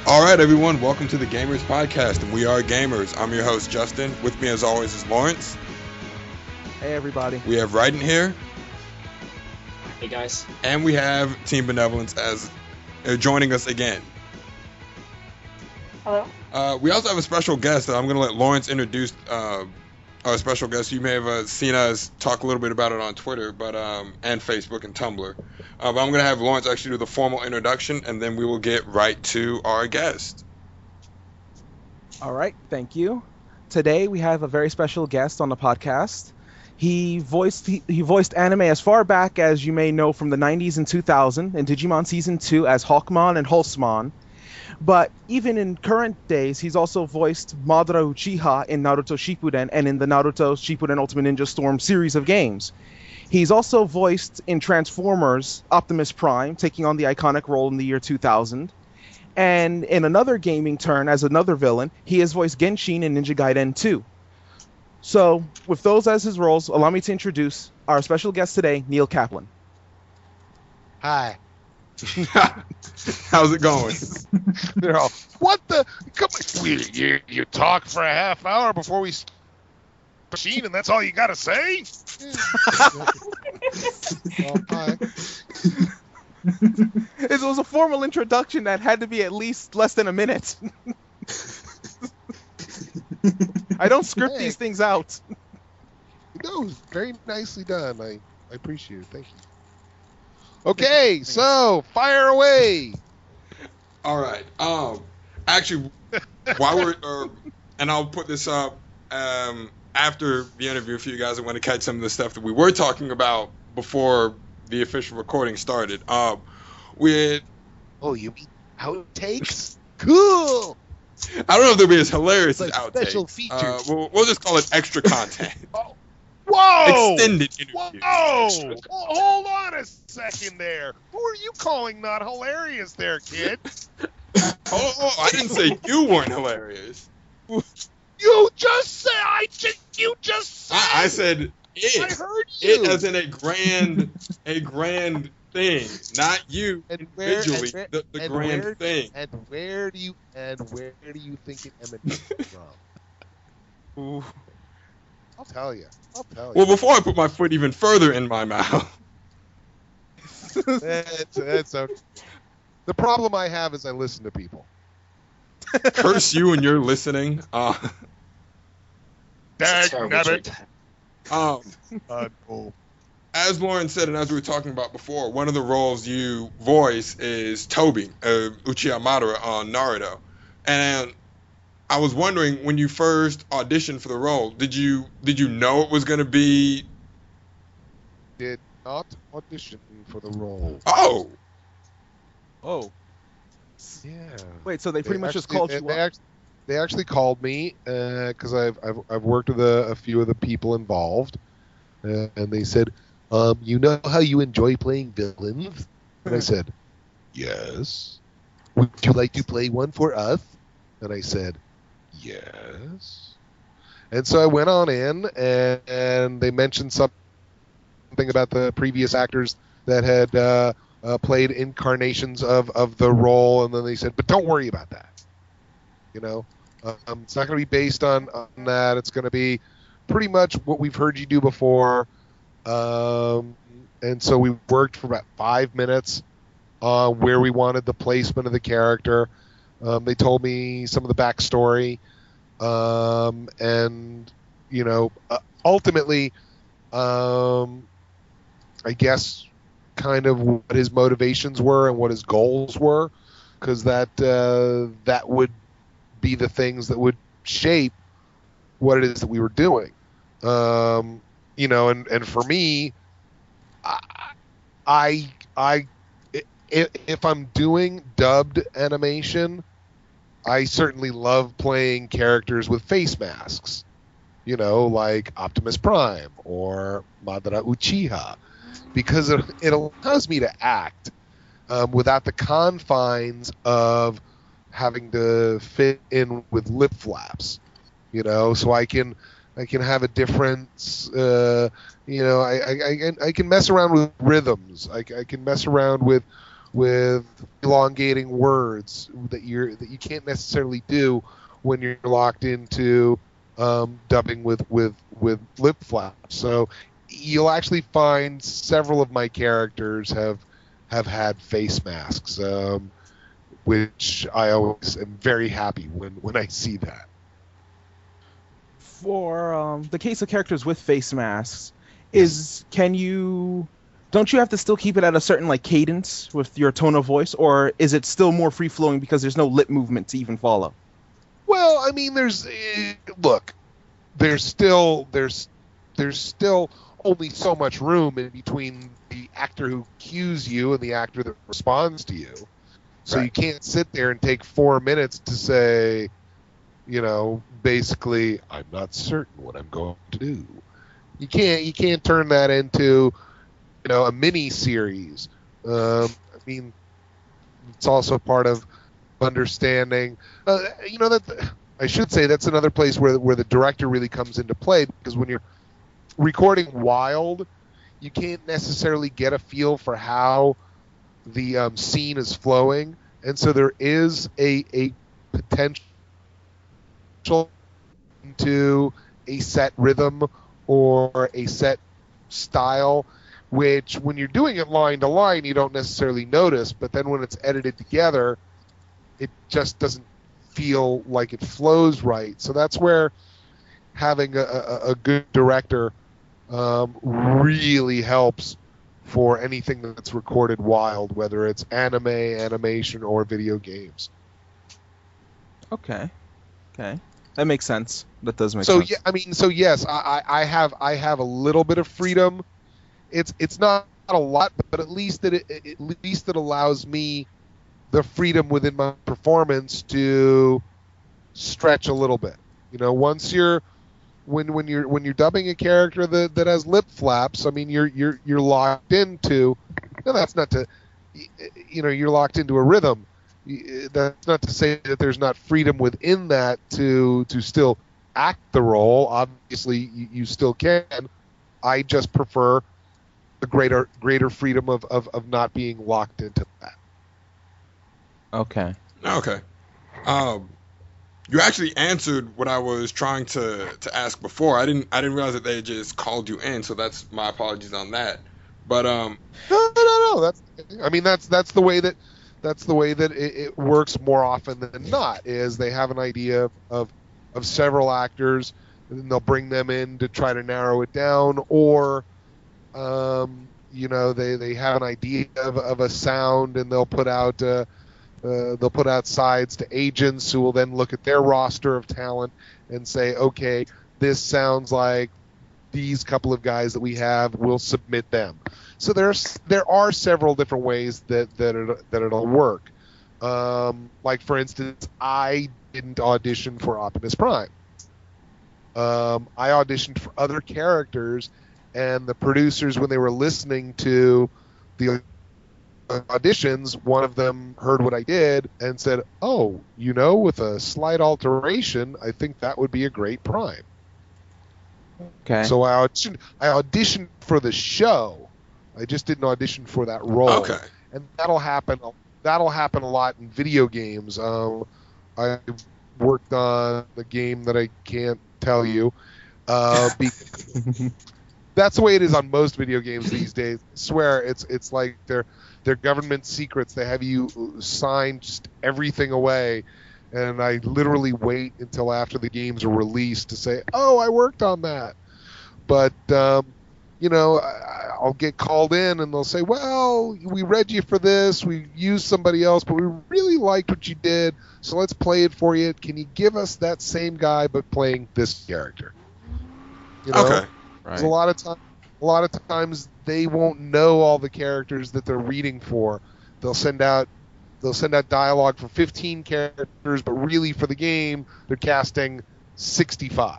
All right, everyone, welcome to the Gamers Podcast, and we are Gamers. I'm your host, Justin. With me, as always, is Lawrence. Hey, everybody. We have Ryden here. Hey, guys. And we have Team Benevolence as joining us again. Hello. We also have a special guest that I'm going to let Lawrence introduce. Our special guest. You may have seen us talk a little bit about it on Twitter, and Facebook and Tumblr. But I'm going to have Lawrence actually do the formal introduction, and then we will get right to our guest. All right, thank you. Today we have a very special guest on the podcast. He voiced anime as far back as you may know from the 90s and 2000 in Digimon Season 2 as Hawkmon and Hulsmon. But even in current days, he's also voiced Madara Uchiha in Naruto Shippuden and in the Naruto Shippuden Ultimate Ninja Storm series of games. He's also voiced in Transformers Optimus Prime, taking on the iconic role in the year 2000. And in another gaming turn as another villain, he has voiced Genshin in Ninja Gaiden 2. So, with those as his roles, allow me to introduce our special guest today, Neil Kaplan. Hi. How's it going? They're all, what the? Come on. You talk for a half hour before we start the machine, and that's all you got to say? Hi. It was a formal introduction that had to be at least less than a minute. I don't script these things out. No, very nicely done. I appreciate it. Thank you. Okay, so fire away. All right. Actually, while we're and I'll put this up after the interview for you guys. I want to catch some of the stuff that we were talking about before the official recording started. We you mean outtakes? Cool. I don't know if they'll be as hilarious as Like outtakes. special features. We'll just call it extra content. Whoa! Extended interview. Whoa! Hold on a second there. Who are you calling not hilarious there, kid? I didn't say you weren't hilarious. You just said you just said I said it. I heard you. It as in a grand thing, not you And individually. The grand thing. And where do you think it emanates from? Ooh. I'll tell you. Well, before I put my foot even further in my mouth. It's okay. The problem I have is I listen to people. Curse you and you're listening. Dagnabbit. As Lauren said, and as we were talking about before, one of the roles you voice is Tobi, Uchiha Madara on Naruto. And I was wondering, when you first auditioned for the role, did you know it was going to be? Did not audition for the role. Oh. Yeah. Wait, so they pretty much just called you up? They actually called me because I've worked with a few of the people involved, and they said, you know how you enjoy playing villains? And I said, yes. Would you like to play one for us? And I said, yes. And so I went on in, and they mentioned something about the previous actors that had played incarnations of the role, and then they said, but don't worry about that. You know, it's not going to be based on that. It's going to be pretty much what we've heard you do before. And so we worked for about 5 minutes on where we wanted the placement of the character. They told me some of the backstory. And, you know, ultimately, I guess kind of what his motivations were and what his goals were, because that would be the things that would shape what it is that we were doing. You know, and for me, if I'm doing dubbed animation, I certainly love playing characters with face masks, you know, like Optimus Prime or Madara Uchiha, because it allows me to act without the confines of having to fit in with lip flaps, you know, so I can have a difference. You know, I can mess around with rhythms. I can mess around with with elongating words that you can't necessarily do when you're locked into dubbing with lip flaps. So you'll actually find several of my characters have had face masks, which I always am very happy when I see that. For the case of characters with face masks, don't you have to still keep it at a certain like cadence with your tone of voice, or is it still more free flowing because there's no lip movement to even follow? Well, I mean, there's still only so much room in between the actor who cues you and the actor that responds to you. So Right. you can't sit there and take 4 minutes to say, basically, I'm not certain what I'm going to do. You can't turn that into, a mini series. I mean, it's also part of understanding. That I should say that's another place where the director really comes into play, because when you're recording wild, you can't necessarily get a feel for how the scene is flowing, and so there is a potential into a set rhythm or a set style, which when you're doing it line to line you don't necessarily notice, but then when it's edited together it just doesn't feel like it flows right. So that's where having a good director really helps for anything that's recorded wild, whether it's anime, animation, or video games. Okay, that makes sense. That does make So sense. yeah, I mean, so yes, I have a little bit of freedom. It's not a lot, but at least it allows me the freedom within my performance to stretch a little bit. Once when you're dubbing a character that has lip flaps, I mean, you're locked into. No, that's not to. You're locked into a rhythm. That's not to say that there's not freedom within that to still act the role. Obviously, you still can. I just prefer the greater freedom of not being locked into that. Okay. Okay. You actually answered what I was trying to ask before. I didn't realize that they just called you in, so that's my apologies on that. But No. That's the way that it works more often than not. Is they have an idea of several actors, and they'll bring them in to try to narrow it down, or they have an idea of a sound, and they'll put out sides to agents who will then look at their roster of talent and say, okay, this sounds like these couple of guys that we have, we'll submit them. So there are several different ways that it'll work. Like, for instance, I didn't audition for Optimus Prime. I auditioned for other characters, and the producers, when they were listening to the auditions, one of them heard what I did and said, "Oh, with a slight alteration, I think that would be a great Prime." Okay. So I auditioned for the show. I just didn't audition for that role. okay. And that'll happen a lot in video games. I worked on a game that I can't tell you. That's the way it is on most video games these days. I swear, it's like they're government secrets. They have you sign just everything away, and I literally wait until after the games are released to say, "Oh, I worked on that." But I'll get called in, and they'll say, "Well, we read you for this. We used somebody else, but we really liked what you did, so let's play it for you. Can you give us that same guy but playing this character?" Okay. Right. A lot of times they won't know all the characters that they're reading for. They'll send out dialogue for 15 characters, but really for the game they're casting 65.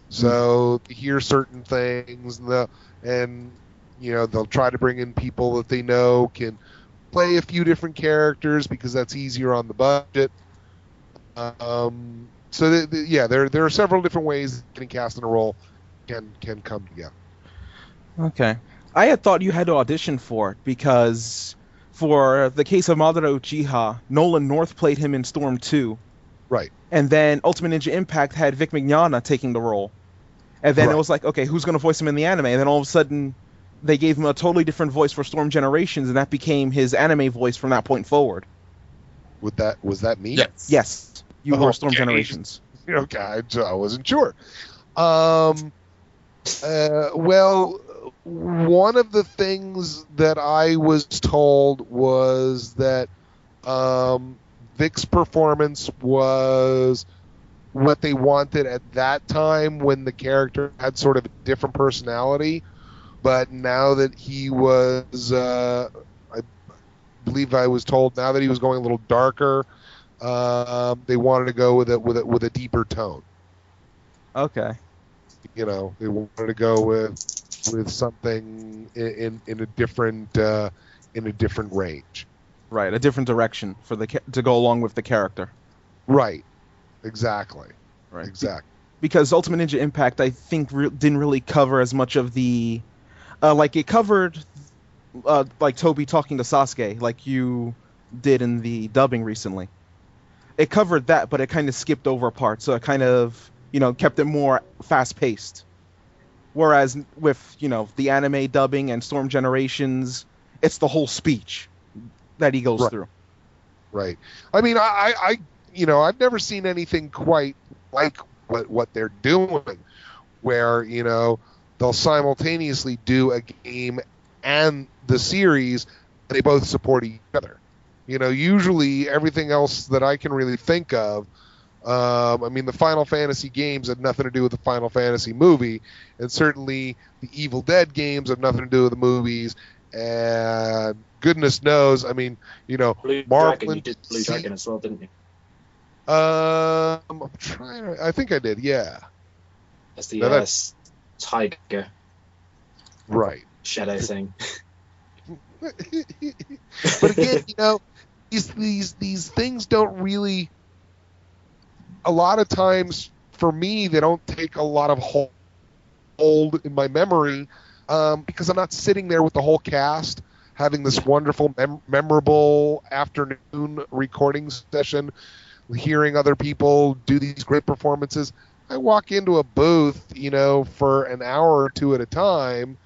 So they hear certain things, and they'll try to bring in people that they know can play a few different characters because that's easier on the budget. So there are several different ways getting cast in a role can come together. Okay. I had thought you had to audition for it because for the case of Madara Uchiha, Nolan North played him in Storm 2, Right. and then Ultimate Ninja Impact had Vic Mignogna taking the role. And then it Right. was like, okay, who's going to voice him in the anime? And then all of a sudden, they gave him a totally different voice for Storm Generations, and that became his anime voice from that point forward. Was that me? Yes. Yes, you were Storm Okay. Generations. Okay, I wasn't sure. Well, one of the things that I was told was that Vic's performance was what they wanted at that time when the character had sort of a different personality. But now that he was, I believe I was told, now that he was going a little darker, they wanted to go with a deeper tone. Okay. You know, they wanted to go with something in a different range. Right, a different direction for to go along with the character. Right. Exactly. Right. Exactly. Because Ultimate Ninja Impact, I think, didn't really cover as much of the, like it covered, like Tobi talking to Sasuke, like you did in the dubbing recently. It covered that, but it kind of skipped over a part, so it kind of, kept it more fast-paced. Whereas with, the anime dubbing and Storm Generations, it's the whole speech that he goes through. Right. I mean, I've never seen anything quite like what they're doing, where, they'll simultaneously do a game and the series, and they both support each other. Usually everything else that I can really think of, the Final Fantasy games have nothing to do with the Final Fantasy movie, and certainly the Evil Dead games have nothing to do with the movies, and goodness knows, Blue Marvel. Dragon, you did Blue Dragon as well, didn't you? I'm trying to. I think I did. Yeah. That's the tiger Right. shadow thing. But again, these things don't really. A lot of times, for me, they don't take a lot of hold in my memory because I'm not sitting there with the whole cast having this wonderful, memorable afternoon recording session, hearing other people do these great performances. I walk into a booth, for an hour or two at a time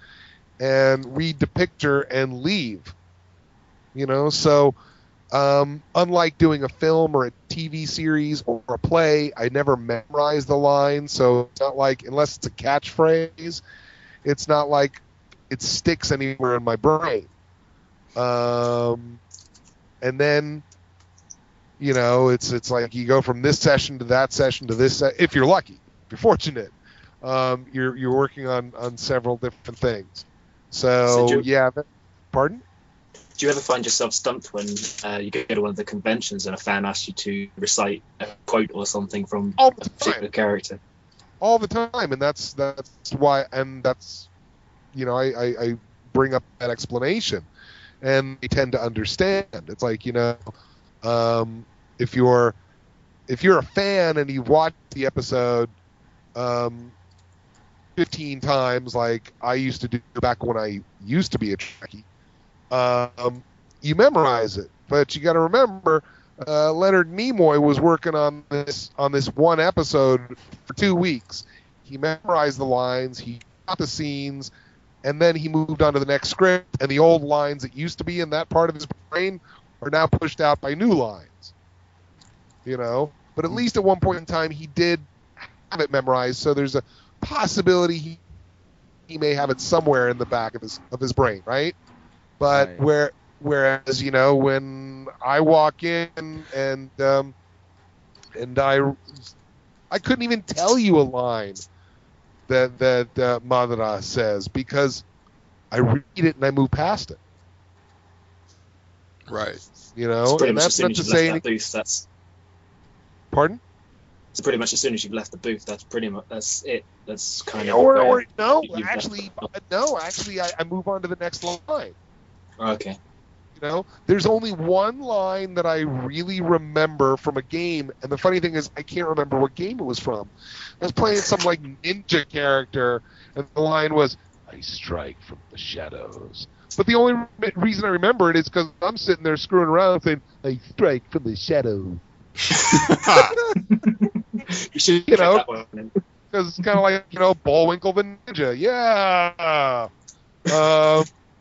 and read the picture and leave. So unlike doing a film or a TV series or a play, I never memorize the lines. So it's not like, unless it's a catchphrase, it's not like it sticks anywhere in my brain. And then, it's like you go from this session to that session to this. If you're lucky, if you're fortunate, you're working on several different things. So yeah, pardon? Do you ever find yourself stumped when you go to one of the conventions and a fan asks you to recite a quote or something from a particular character? All the time, and that's why, and that's, I bring up that explanation, and they tend to understand. It's like, if you're a fan and you've watched the episode 15 times, like I used to do back when I used to be a Trekkie, you memorize it. But you got to remember, Leonard Nimoy was working on this one episode for 2 weeks. He memorized the lines, he got the scenes, and then he moved on to the next script. And the old lines that used to be in that part of his brain are now pushed out by new lines. But at least at one point in time, he did have it memorized. So there's a possibility he may have it somewhere in the back of his brain, right? But Right. Whereas, when I walk in and I couldn't even tell you a line that Madara says because I read it and I move past it. Right. It's pretty and much that's as soon not as to you've say left that booth, that's Pardon? it's pretty much as soon as you've left the booth, that's it. That's kind of Actually, I move on to the next line. Okay. There's only one line that I really remember from a game, and the funny thing is I can't remember what game it was from. I was playing some like ninja character, and the line was, I strike from the shadows. But the only reason I remember it is because I'm sitting there screwing around saying, I strike from the shadows. You should You check know, that one in. because it's kind of like, Bullwinkle the Ninja. Yeah.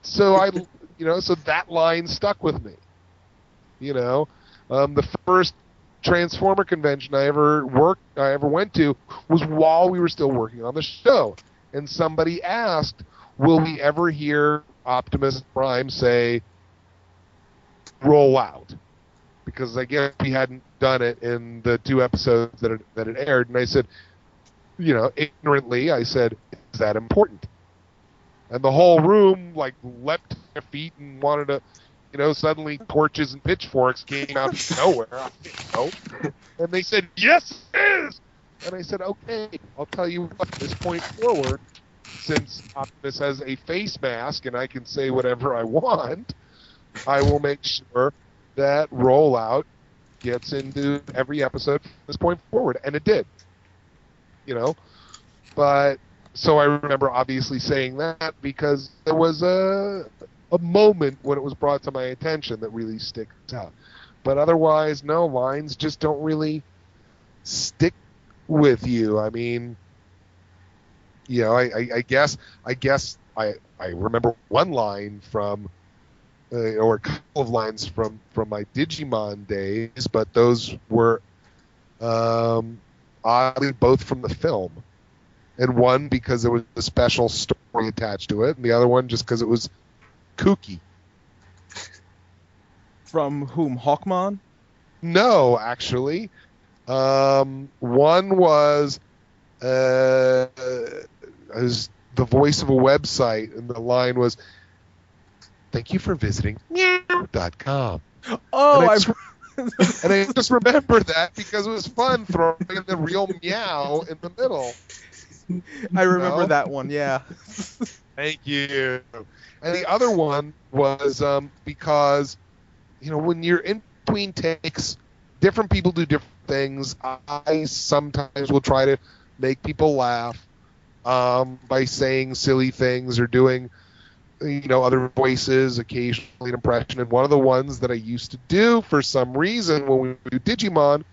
So that line stuck with me. The first Transformer convention I ever went to was while we were still working on the show, and somebody asked, "Will we ever hear Optimus Prime say roll out?" Because I guess we hadn't done it in the 2 episodes that it aired, and I said, ignorantly, I said, "Is that important?" And the whole room leapt to their feet and wanted to. Suddenly torches and pitchforks came out of nowhere. I didn't know. And they said, yes, it is! And I said, okay, I'll tell you what, from this point forward, since Optimus has a face mask and I can say whatever I want, I will make sure that rollout gets into every episode from this point forward. And it did. But, so I remember obviously saying that because there was a moment when it was brought to my attention that really sticks out. But otherwise, no, lines just don't really stick with you. I mean, I guess I remember one line from, or a couple of lines from my Digimon days, but those were oddly both from the film. And one because there was a special story attached to it, and the other one just because it was kooky. From whom? Hawkmon? No, actually. One was the voice of a website, and the line was, "Thank you for visiting meow.com." Oh, and I just remember that because it was fun throwing in the real meow in the middle. I remember that one, yeah. Thank you. And the other one was because, when you're in between takes, different people do different things. I sometimes will try to make people laugh by saying silly things or doing, other voices, occasionally an impression. And one of the ones that I used to do for some reason when we would do Digimon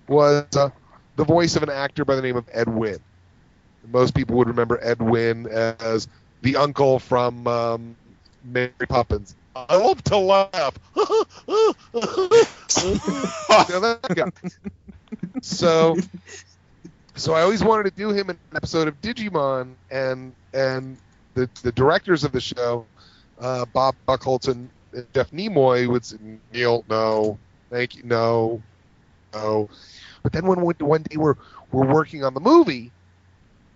was the voice of an actor by the name of Ed Wynn. Most people would remember Ed Wynn as the uncle from Mary Poppins. I love to laugh. That guy. So I always wanted to do him in an episode of Digimon, and the directors of the show, Bob Buchholz and Jeff Nimoy, would say, "Neil, no, thank you, no." But then when one day we're working on the movie,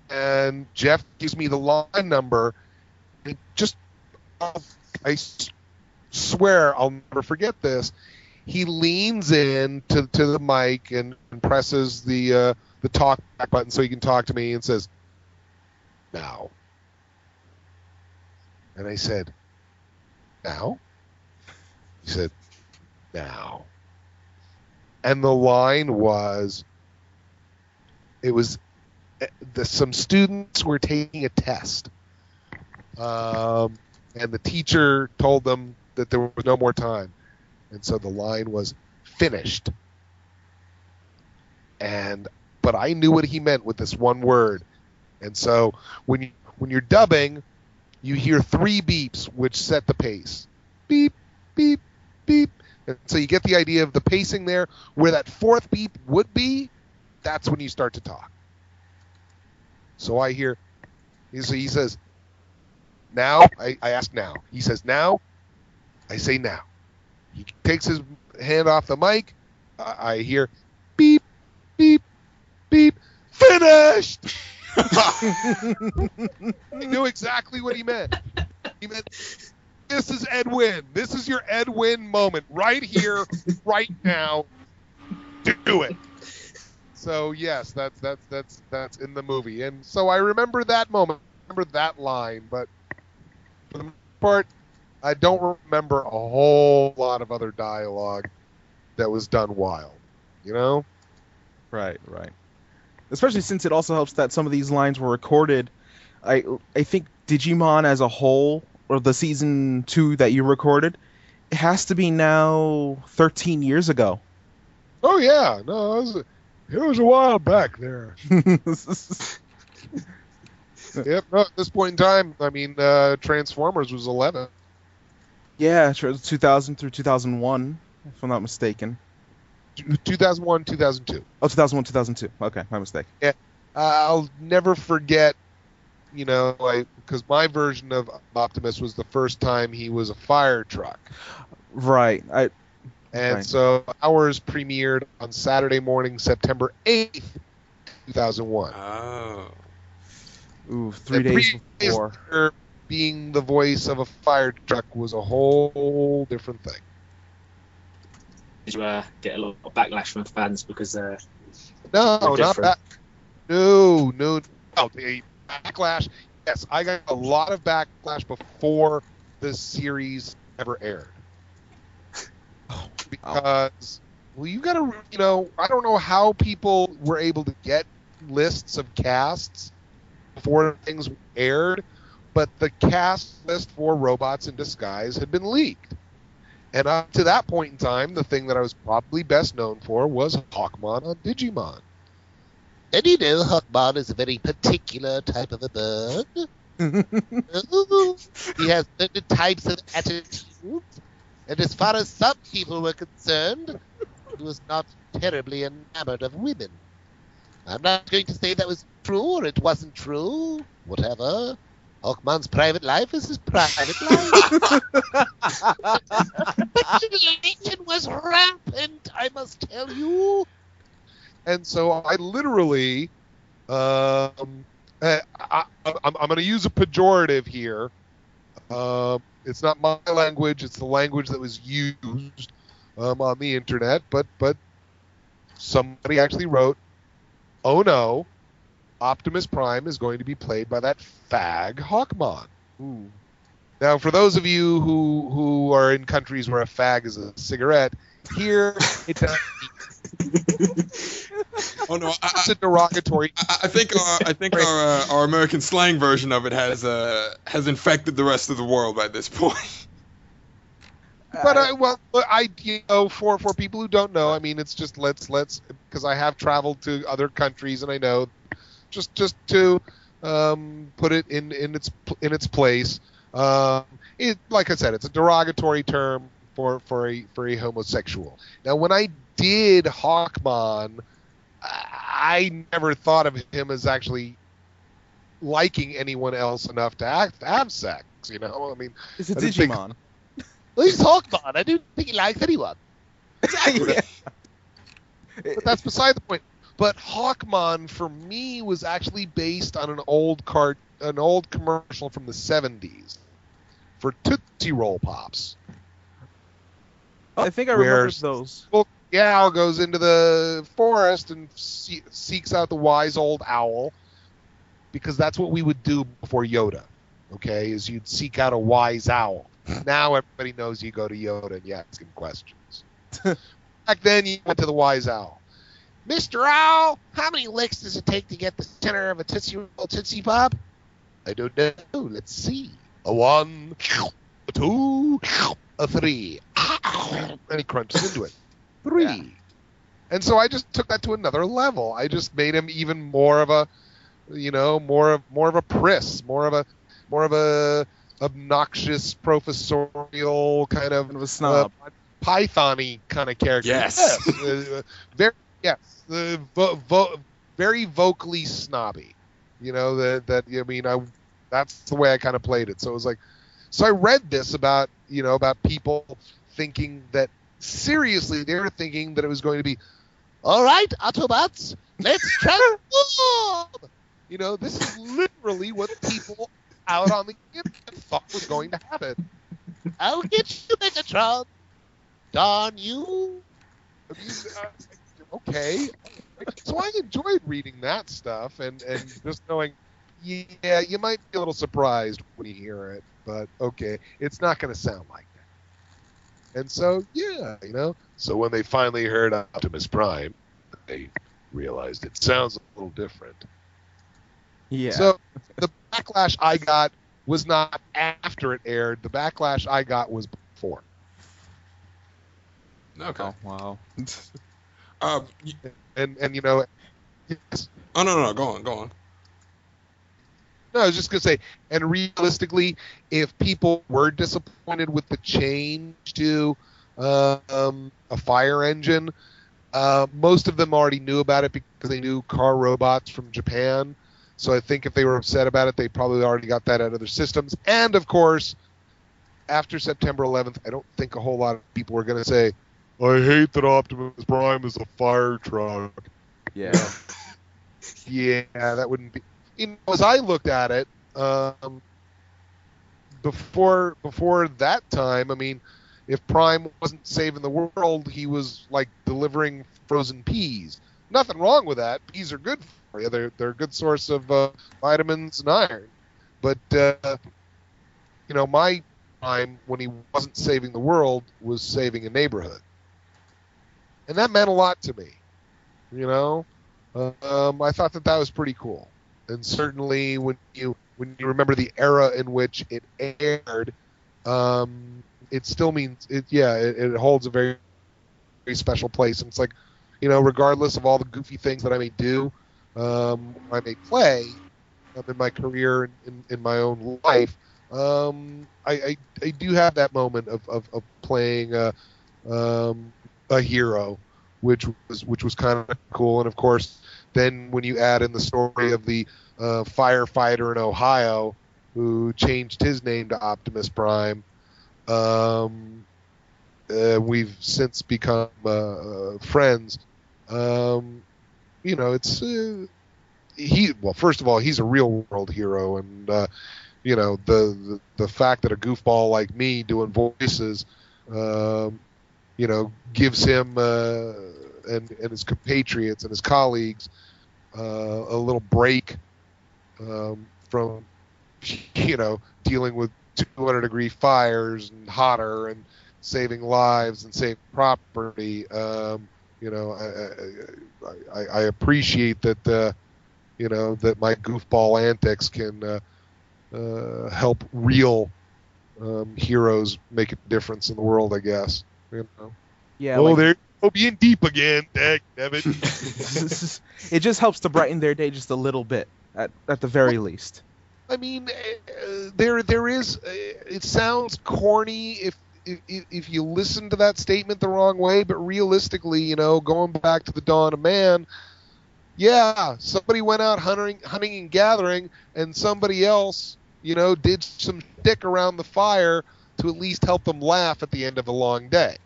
and Jeff gives me the line number, and I swear I'll never forget this. He leans in to the mic and presses the talk back button so he can talk to me and says, "Now." And I said, "Now?" He said, "Now." And the line was, some students were taking a test, and the teacher told them that there was no more time, and so the line was finished. But I knew what he meant with this one word, and so when you're dubbing, you hear 3 beeps which set the pace. Beep, beep, beep. And so you get the idea of the pacing there. Where that 4th beep would be, that's when you start to talk. So I hear, he says, "Now?" I ask now. He says, "Now?" I say, "Now." He takes his hand off the mic. I hear, beep, beep, beep, finished! He knew exactly what he meant. He meant, this is Ed Wynn. This is your Ed Wynn moment. Right here, right now. Do it. So yes, that's in the movie, and so I remember that moment, remember that line, but for the most part, I don't remember a whole lot of other dialogue that was done wild, Right. Especially since it also helps that some of these lines were recorded I think Digimon as a whole, or the season 2 that you recorded, it has to be now 13 years ago. Oh yeah, no, it was a while back there. Yep. No, at this point in time, I mean, Transformers was 11. Yeah, sure, 2000 through 2001, if I'm not mistaken. 2001, 2002. Oh, 2001, 2002. Okay, my mistake. Yeah, I'll never forget. Because my version of Optimus was the first time he was a fire truck. Right. And so ours premiered on Saturday morning, September 8th, 2001. Oh. Ooh, 3 days before. Later, being the voice of a fire truck was a whole different thing. Did you get a lot of backlash from fans because No, not that. No. The backlash. Yes, I got a lot of backlash before the series ever aired. Because, well, you got to, I don't know how people were able to get lists of casts before things aired, but the cast list for Robots in Disguise had been leaked. And up to that point in time, the thing that I was probably best known for was Hawkmon on Digimon. And Hawkmon is a very particular type of a bird. He has certain types of attitudes. And as far as some people were concerned, he was not terribly enamored of women. I'm not going to say that was true or it wasn't true. Whatever. Hawkman's private life is his private life. But humiliation was rampant, I must tell you. And so I literally, I'm going to use a pejorative here. It's not my language; it's the language that was used on the internet. But somebody actually wrote, "Oh no, Optimus Prime is going to be played by that fag Hawkmon." Ooh. Now, for those of you who are in countries where a fag is a cigarette, here it doesn't. Oh no! It's a derogatory. I think our American slang version of it has infected the rest of the world by this point. But for people who don't know, I mean, it's just let's because I have traveled to other countries and I know just to put it in its place. Like I said, it's a derogatory term for a homosexual. Now, when I did Hawkmon, I never thought of him as actually liking anyone else enough to have sex. I mean, It's a Digimon. Well, he's Hawkmon. I don't think he likes anyone. Yeah. But that's beside the point. But Hawkmon for me was actually based on an old commercial from the 70s for Tootsie Roll Pops. I think I remember those. Well, Gal goes into the forest and seeks out the wise old owl, because that's what we would do before Yoda. Okay, is you'd seek out a wise owl. Now everybody knows you go to Yoda and you ask him questions. Back then you went to the wise owl. Mr. Owl, how many licks does it take to get the center of a Tootsie Roll Tootsie Pop? I don't know. Let's see. A 1, a 2, a 3. And he crunches into it. 3. Yeah. And so I just took that to another level. I just made him even more of a, more of a priss, more of a obnoxious professorial kind of a snob, Python-y kind of character. Yes. Very vocally snobby. That's the way I kind of played it. So it was like, so I read this about people thinking that, seriously, they were thinking that it was going to be, all right, Autobots, let's transform. This is literally what people out on the internet thought was going to happen. I'll get you, Megatron. Darn you. Okay. So I enjoyed reading that stuff and just knowing, yeah, you might be a little surprised when you hear it, but okay, it's not going to sound like that. And so, yeah, so when they finally heard Optimus Prime, they realized it sounds a little different. Yeah. So the backlash I got was not after it aired. The backlash I got was before. Okay. Oh, wow. And you know, yes. Oh no, go on. No, I was just gonna say, and realistically, if people were disappointed with the change to a fire engine, most of them already knew about it because they knew car robots from Japan. So I think if they were upset about it, they probably already got that out of their systems. And of course, after September 11th, I don't think a whole lot of people are going to say, "I hate that Optimus Prime is a fire truck." Yeah. Yeah, that wouldn't be. You know, as I looked at it, before that time, I mean, if Prime wasn't saving the world, he was like delivering frozen peas. Nothing wrong with that. Peas are good for you. They're a good source of vitamins and iron. But you know, my Prime, when he wasn't saving the world, was saving a neighborhood, and that meant a lot to me. You know, I thought that was pretty cool. And certainly when you remember the era in which it aired, it still means it. Yeah, it holds a very, very special place. And it's like, you know, regardless of all the goofy things that I may do, I may play in my career and in my own life. I do have that moment of playing a hero, which was kind of cool. And of course, then when you add in the story of the firefighter in Ohio who changed his name to Optimus Prime, we've since become friends. You know, it's first of all, he's a real world hero, and you know, the fact that a goofball like me doing voices, you know, gives him and his compatriots and his colleagues a little break from, you know, dealing with 200-degree fires and hotter and saving lives and saving property. You know, I appreciate that. You know, that my goofball antics can help real heroes make a difference in the world, I guess. You know. Yeah. Oh, they're being deep again. Dang, Devin. It just helps to brighten their day just a little bit, at the very least. I mean, there is. It sounds corny if you listen to that statement the wrong way, but realistically, you know, going back to the dawn of man, yeah, somebody went out hunting and gathering, and somebody else, you know, did some stick around the fire to at least help them laugh at the end of a long day.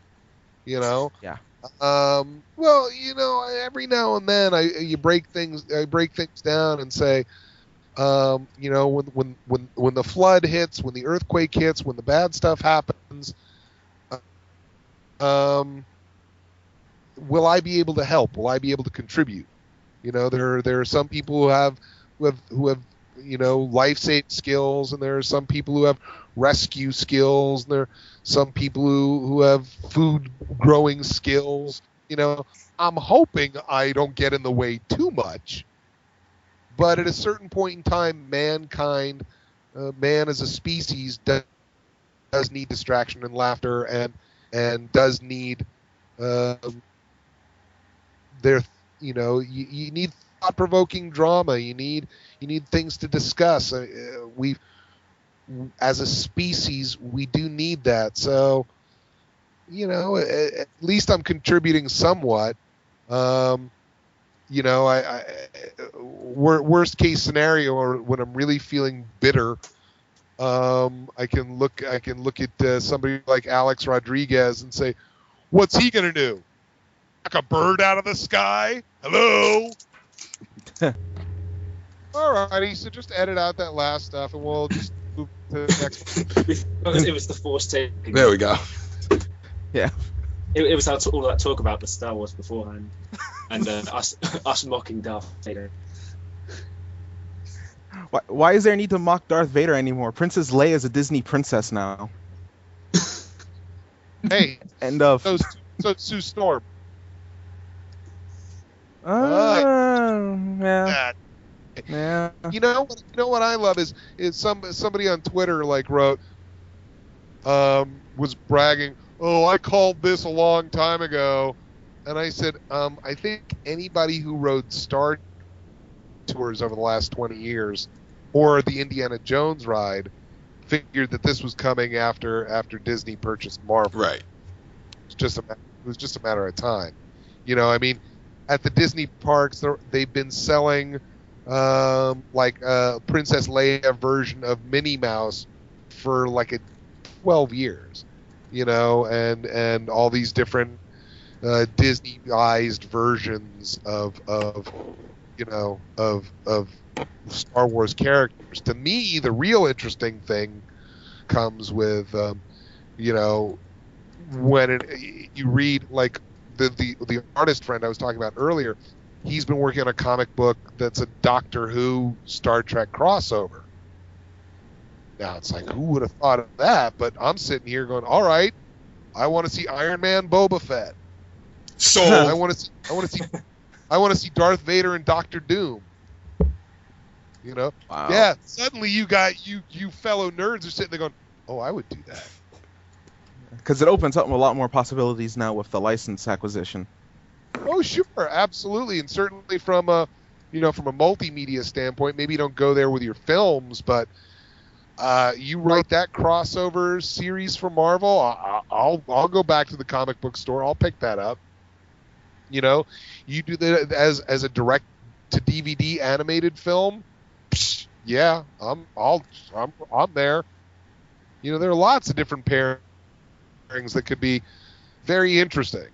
You know. Yeah. Well, you know, every now and then I break things down and say, you know, when the flood hits, when the earthquake hits, when the bad stuff happens, will I be able to help? Will I be able to contribute? You know, there are some people who have you know, life-saving skills, and there are some people who have rescue skills, and there are some people who have food growing skills. You know, I'm hoping I don't get in the way too much, but at a certain point in time, mankind, man as a species, does need distraction and laughter, and does need their, you know, you need thought-provoking drama. You need things to discuss. As a species, we do need that. So, you know, at least I'm contributing somewhat. You know, worst case scenario, or when I'm really feeling bitter, I can look at somebody like Alex Rodriguez and say, what's he gonna do? Knock a bird out of the sky? Hello. Alrighty, so just edit out that last stuff, and we'll just move to the next one. It was the force taking. There we go. Yeah. It was all that talk about the Star Wars beforehand, and us mocking Darth Vader. Why is there a need to mock Darth Vader anymore? Princess Leia is a Disney princess now. Hey, End of. So Sue Storm. Yeah. That. Yeah. You know what I love is somebody on Twitter like wrote was bragging, "Oh, I called this a long time ago," and I said, I think anybody who rode Star Tours over the last 20 years or the Indiana Jones ride figured that this was coming after Disney purchased Marvel. Right. It was just a matter of time. I mean, at the Disney parks, they've been selling like a Princess Leia version of Minnie Mouse for like 12 years, and all these different Disneyized versions of Star Wars characters. To me, the real interesting thing comes with when you read like the artist friend I was talking about earlier. He's been working on a comic book that's a Doctor Who Star Trek crossover. Now it's like, who would have thought of that? But I'm sitting here going, all right, I want to see Iron Man, Boba Fett. So I want to see Darth Vader and Doctor Doom. Wow. Yeah. Suddenly you fellow nerds are sitting there going, oh, I would do that. Because it opens up a lot more possibilities now with the license acquisition. Oh, sure, absolutely, and certainly from a multimedia standpoint, maybe you don't go there with your films, but you write that crossover series for Marvel, I'll go back to the comic book store, I'll pick that up. You do that as a direct to DVD animated film. Psh, yeah, I'm there. There are lots of different pairings that could be very interesting.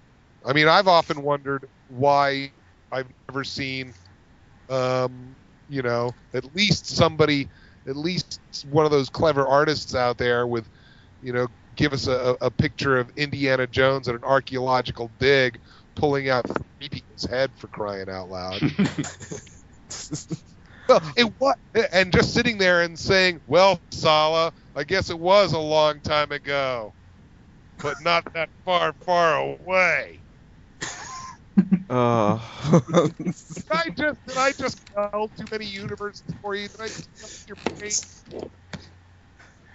I mean, I've often wondered why I've never seen, at least one of those clever artists out there with, give us a picture of Indiana Jones at an archaeological dig pulling out 3PO's head, for crying out loud. Well, and just sitting there and saying, well, Sala, I guess it was a long time ago, but not that far, far away. Did I just tell too many universes for you? Did I just tell your brain?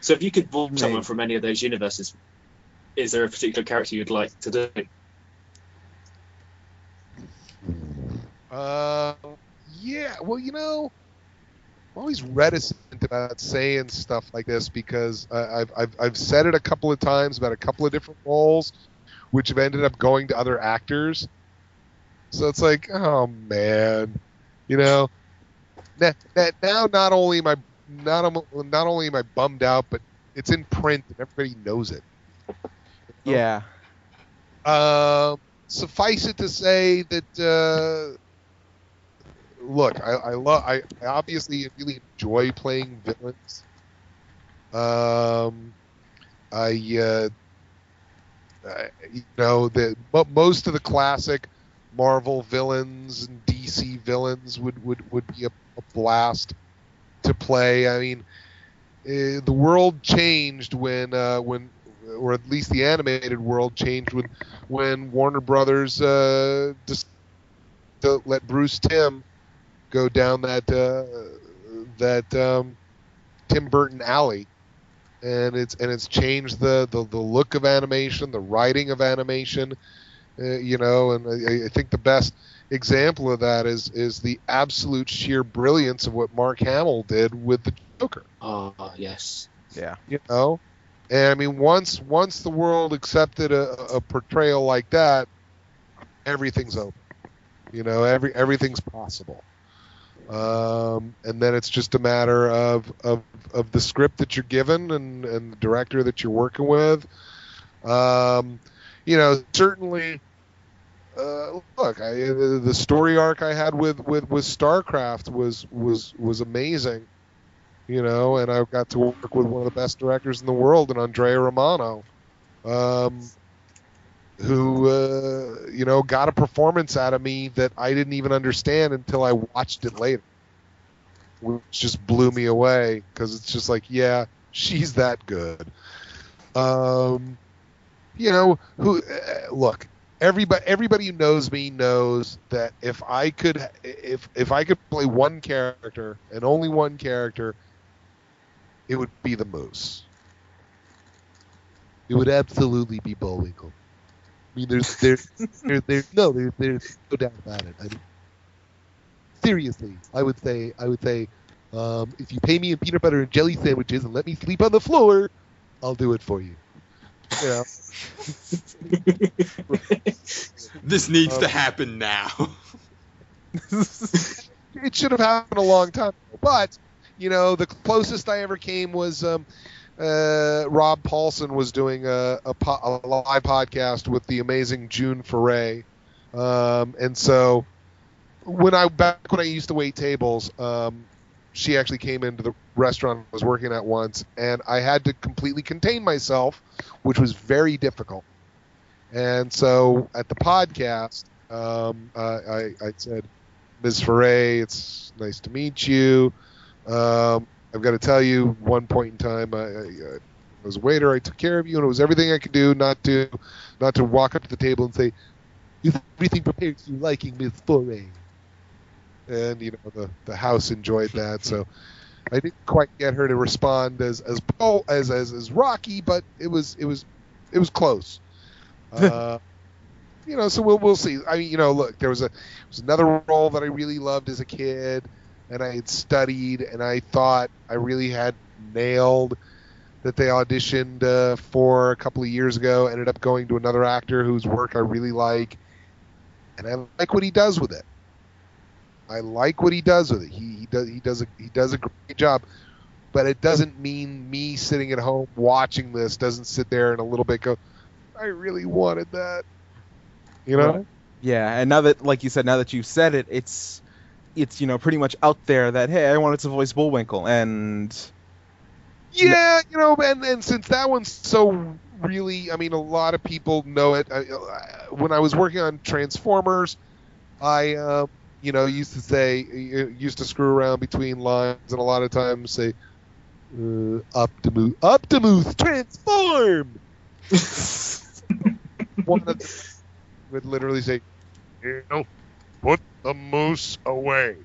So if you could voice someone from any of those universes, is there a particular character you'd like to do? Yeah. Well, I'm always reticent about saying stuff like this because I've said it a couple of times about a couple of different roles, which have ended up going to other actors. So it's like, oh man, now not only am I bummed out, but it's in print and everybody knows it. Yeah. Suffice it to say that look, I obviously really enjoy playing villains. Most of the classic Marvel villains and DC villains would be a blast to play. I mean, the world changed when, or at least the animated world changed when Warner Brothers just let Bruce Timm go down that Tim Burton alley, and it's changed the look of animation, the writing of animation. And I think the best example of that is the absolute sheer brilliance of what Mark Hamill did with the Joker. Oh, yes. Yeah. And I mean, once the world accepted a portrayal like that, everything's open. Everything's possible. And then it's just a matter of the script that you're given and the director that you're working with. Certainly. Look, the story arc I had with StarCraft was amazing, and I got to work with one of the best directors in the world, and Andrea Romano, who got a performance out of me that I didn't even understand until I watched it later, which just blew me away because it's just like, yeah, she's that good. Look. everybody who knows me knows that if I could play one character and only one character, it would be the Moose. It would absolutely be Bullwinkle. I mean, there's no doubt about it. I mean, seriously, I would say, if you pay me in peanut butter and jelly sandwiches and let me sleep on the floor, I'll do it for you. You know. This needs to happen now. It should have happened a long time ago. But, the closest I ever came was Rob Paulson was doing a live podcast with the amazing June Foray. And so back when I used to wait tables, she actually came into the restaurant I was working at once, and I had to completely contain myself, which was very difficult. And so at the podcast, I said, Ms. Foray, it's nice to meet you. I've got to tell you, one point in time, I was a waiter. I took care of you, and it was everything I could do not to walk up to the table and say, "Is everything prepared to your liking, Ms. Foray?" And the house enjoyed that, so I didn't quite get her to respond as Rocky, but it was close. So we'll see. I mean, look, there was another role that I really loved as a kid, and I had studied, and I thought I really had nailed that they auditioned for a couple of years ago. Ended up going to another actor whose work I really like, and I like what he does with it. He does a great job, but it doesn't mean me sitting at home watching this doesn't sit there and a little bit go, I really wanted that. Right. Yeah, and now that, like you said, now that you've said it, it's pretty much out there that, hey, I wanted to voice Bullwinkle, and yeah, and since that one's so really, I mean, a lot of people know it. When I was working on Transformers, I used to screw around between lines, and a lot of times say, Optimus, transform! One of them would literally say, put the moose away.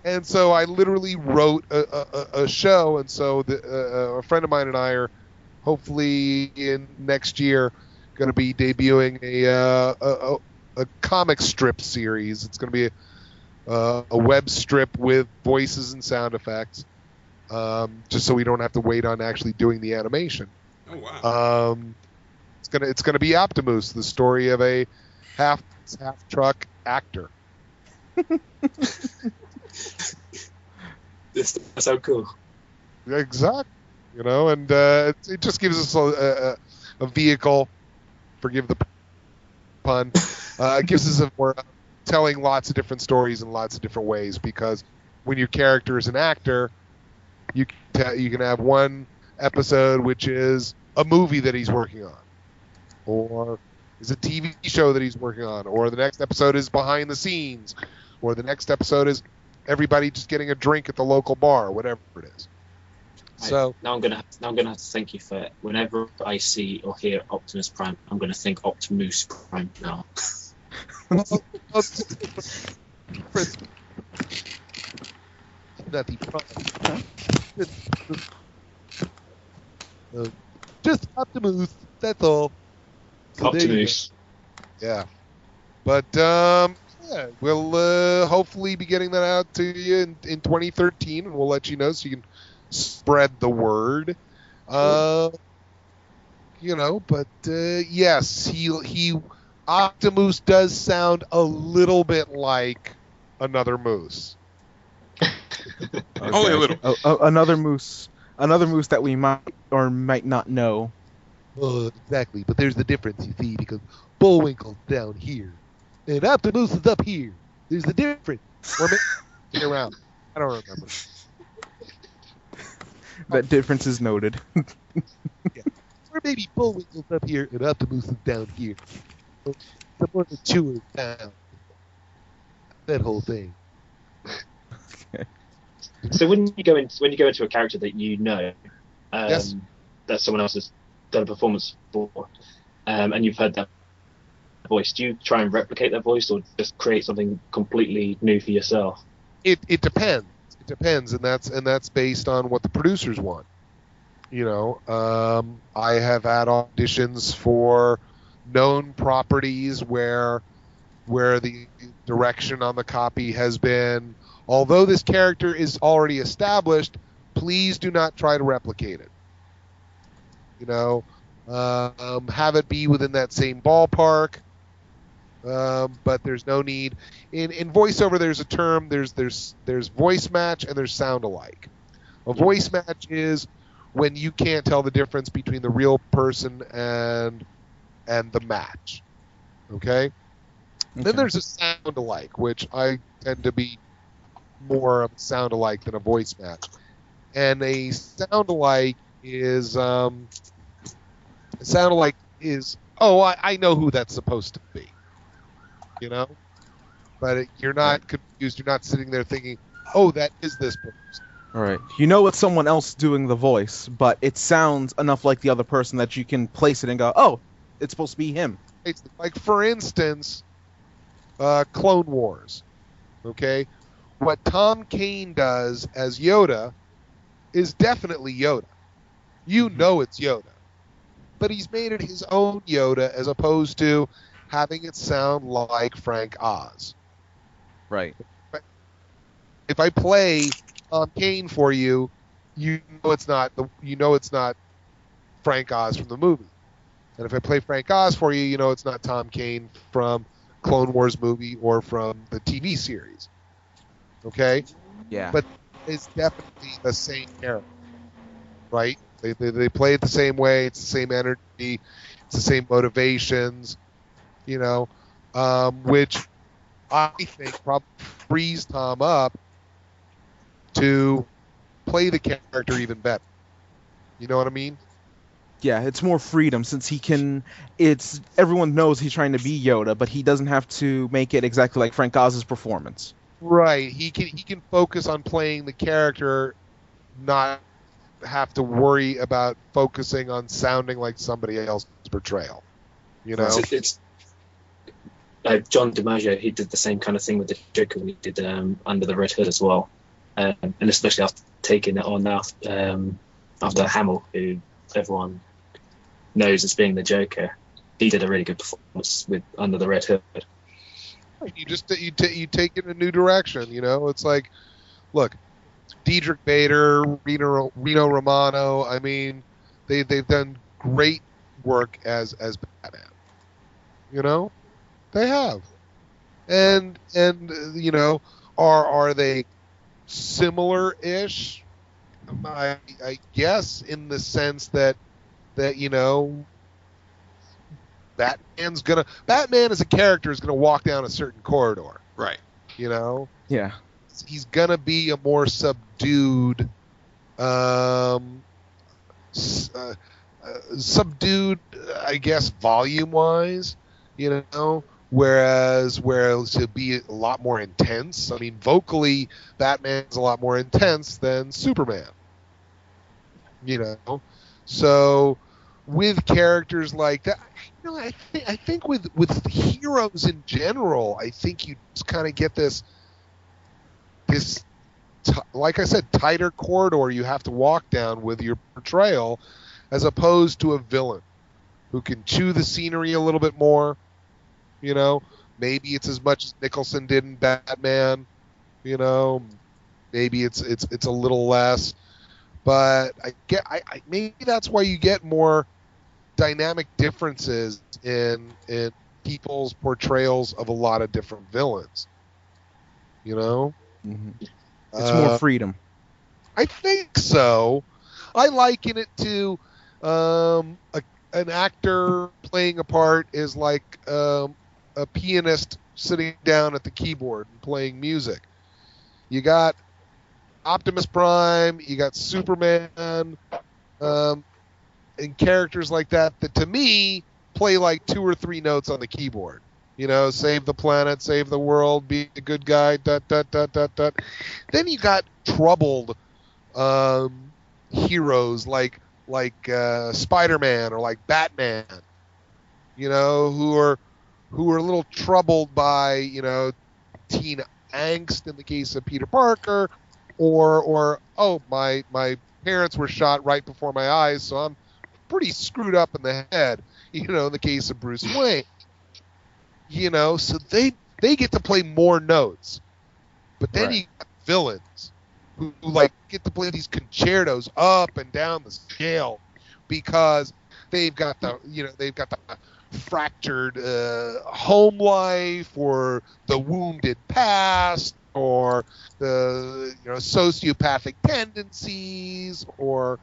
And so I literally wrote a show, and so a friend of mine and I are hopefully in next year going to be debuting a comic strip series. It's going to be a web strip with voices and sound effects, just so we don't have to wait on actually doing the animation. Oh wow! It's gonna be Optimoose, the story of a half truck actor. That's so cool. Exactly, and it just gives us a vehicle. Forgive the pun. It gives us more telling lots of different stories in lots of different ways, because when your character is an actor, you can have one episode which is a movie that he's working on, or is a TV show that he's working on, or the next episode is behind the scenes, or the next episode is everybody just getting a drink at the local bar, whatever it is. So now I'm gonna have to thank you for whenever I see or hear Optimus Prime, I'm gonna think Optimus Prime now. Not the Prime. Just Optimus. That's all. So Optimus. Yeah. But yeah, we'll hopefully be getting that out to you in 2013, and we'll let you know so you can spread the word. But yes, he Optimus does sound a little bit like another moose. Okay. Only a little. Another moose that we might or might not know. Exactly, but there's the difference, you see, because Bullwinkle's down here, and Optimus is up here. There's the difference. Or maybe around. I don't remember. That difference is noted. Yeah. Or maybe Bullwinkle's up here and Optimus is down here. The more the chewer down. That whole thing. So when you go into a character that Yes. that someone else has done a performance for, and you've heard that voice, do you try and replicate that voice or just create something completely new for yourself? It depends. It depends, and that's based on what the producers want. I have had auditions for known properties where the direction on the copy has been, although this character is already established, please do not try to replicate it. Have it be within that same ballpark. But there's no need in voiceover. There's a term. There's voice match and there's sound alike. A voice match is when you can't tell the difference between the real person and the match. Okay? Then there's a sound alike, which I tend to be more of a sound alike than a voice match. And a sound alike is I know who that's supposed to be. But you're not confused. You're not sitting there thinking, oh, that is this person. All right. You know it's someone else doing the voice, but it sounds enough like the other person that you can place it and go, oh, it's supposed to be him. Like, for instance, Clone Wars. Okay? What Tom Kane does as Yoda is definitely Yoda. You know it's Yoda. But he's made it his own Yoda as opposed to having it sound like Frank Oz. Right. If I play Tom Kane for you, you know it's not Frank Oz from the movie. And if I play Frank Oz for you, you know it's not Tom Kane from Clone Wars movie or from the TV series. Okay? Yeah. But it's definitely the same character. Right? They play it the same way, it's the same energy, it's the same motivations. Which I think probably frees Tom up to play the character even better. You know what I mean? Yeah, it's more freedom since everyone knows he's trying to be Yoda, but he doesn't have to make it exactly like Frank Oz's performance. Right. He can focus on playing the character, not have to worry about focusing on sounding like somebody else's portrayal. It's John DiMaggio, he did the same kind of thing with the Joker when he did Under the Red Hood as well, and especially after taking it on after Hamill, who everyone knows as being the Joker, he did a really good performance with Under the Red Hood. You take it in a new direction. It's like, look, Diedrich Bader, Reno Romano. I mean, they've done great work as Batman. They have, and are they similar-ish? I guess in the sense that Batman as a character is gonna walk down a certain corridor, Right. Yeah. He's gonna be a more subdued, I guess, volume-wise, whereas to be a lot more intense. I mean, vocally, Batman's a lot more intense than Superman. So with characters like that, I think with heroes in general, I think you just kind of get this, like I said, tighter corridor you have to walk down with your portrayal, as opposed to a villain who can chew the scenery a little bit more. Maybe it's as much as Nicholson did in Batman. Maybe it's a little less, but I maybe that's why you get more dynamic differences in people's portrayals of a lot of different villains. Mm-hmm. It's more freedom. I think so. I liken it to an actor playing a part is like a pianist sitting down at the keyboard and playing music. You got Optimus Prime, you got Superman, and characters like that to me play like 2 or 3 notes on the keyboard. Save the planet, save the world, be a good guy, dot, dot, dot, dot, dot. Then you got troubled heroes like Spider-Man or like Batman, who are a little troubled by teen angst in the case of Peter Parker, or oh, my parents were shot right before my eyes, so I'm pretty screwed up in the head, in the case of Bruce Wayne. So they get to play more notes. But then Right. you got villains who like get to play these concertos up and down the scale because they've got the fractured home life, or the wounded past, or the sociopathic tendencies, or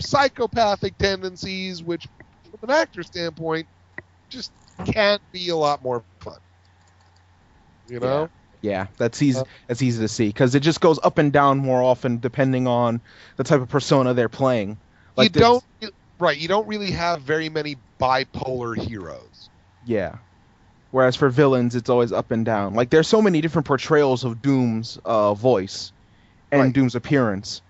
psychopathic tendencies, which from an actor standpoint just can't be a lot more fun. Yeah, that's easy to see because it just goes up and down more often depending on the type of persona they're playing. You don't really have very many bipolar heroes. Yeah. Whereas for villains, it's always up and down. Like there's so many different portrayals of Doom's voice and Right. Doom's appearance,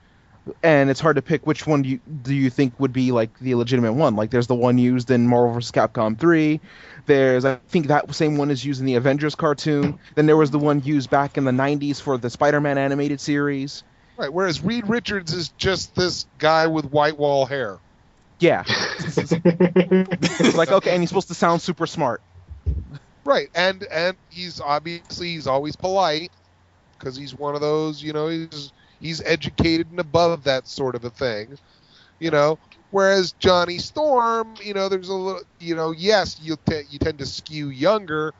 and it's hard to pick which one do you think would be like the legitimate one. Like there's the one used in Marvel vs. Capcom 3. I think that same one is used in the Avengers cartoon. Then there was the one used back in the 90s for the Spider-Man animated series. Right, whereas Reed Richards is just this guy with white wall hair. Yeah. It's like, okay, and he's supposed to sound super smart. Right, and he's always polite because he's one of those, he's educated and above that sort of a thing, Whereas Johnny Storm, there's a little, yes, you tend to skew younger,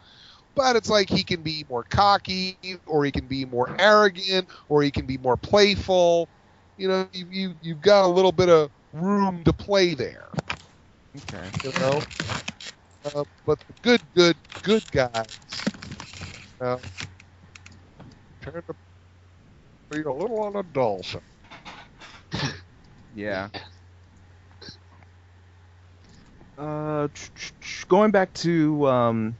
but it's like he can be more cocky, or he can be more arrogant, or he can be more playful. You've got a little bit of room to play there. Okay. But the good guys tend to be a little on the dull side. Yeah. Going back to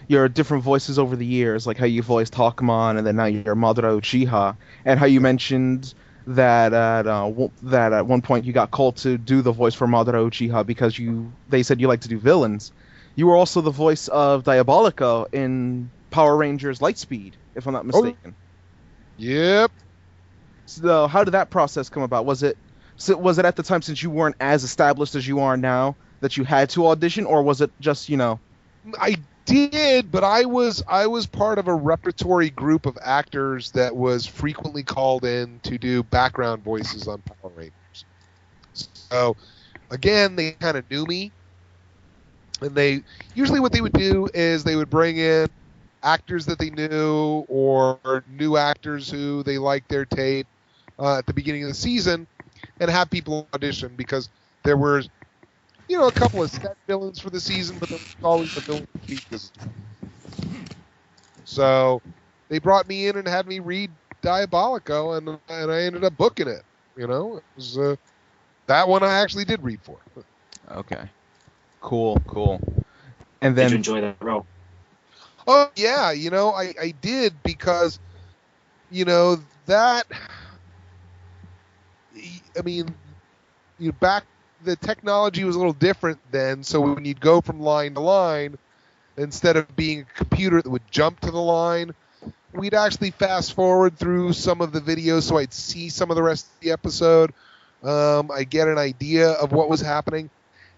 your different voices over the years, like how you voiced Hawkman, and then now you're Madara Uchiha, and how you mentioned that at one point you got called to do the voice for Madara Uchiha because they said you like to do villains. You were also the voice of Diabolico in Power Rangers Lightspeed, if I'm not mistaken. Yep. So how did that process come about? Was it at the time, since you weren't as established as you are now, that you had to audition, or was it just I did, but I was part of a repertory group of actors that was frequently called in to do background voices on Power Rangers. So again, they kind of knew me, and they usually what they would do is they would bring in actors that they knew, or new actors who they liked their tape at the beginning of the season, and have people audition, because there were a couple of set villains for the season, but there was always a villain features. So they brought me in and had me read Diabolico, and I ended up booking it. It was that one I actually did read for. Okay. Cool. And then Did you enjoy that role? Oh yeah, I did, because that. I mean, back the technology was a little different then, so when you'd go from line to line, instead of being a computer that would jump to the line, we'd actually fast forward through some of the videos, so I'd see some of the rest of the episode. I'd get an idea of what was happening,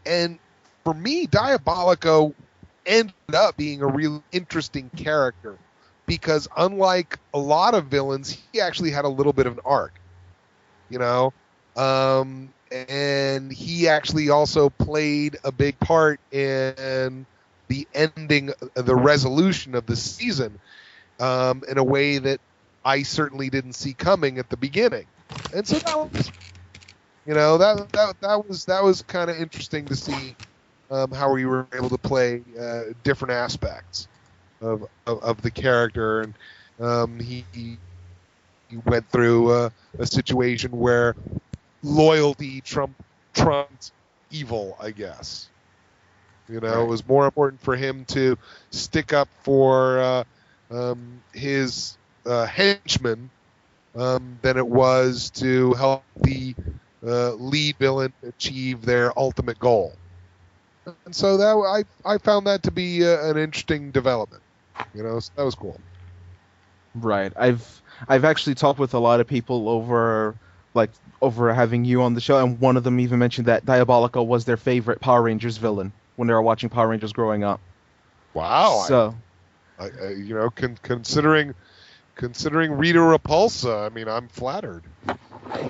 and for me, Diabolico ended up being a really interesting character, because unlike a lot of villains, he actually had a little bit of an arc, and he actually also played a big part in the ending, the resolution of the season, in a way that I certainly didn't see coming at the beginning. And so that was kind of interesting to see how we were able to play different aspects of the character, and he went through a situation where loyalty trumped evil, I guess. It was more important for him to stick up for his henchmen than it was to help the lead villain achieve their ultimate goal. And so I found that to be an interesting development. So that was cool. Right. I've actually talked with a lot of people over having you on the show, and one of them even mentioned that Diabolico was their favorite Power Rangers villain when they were watching Power Rangers growing up. Wow. So, considering Rita Repulsa, I mean, I'm flattered.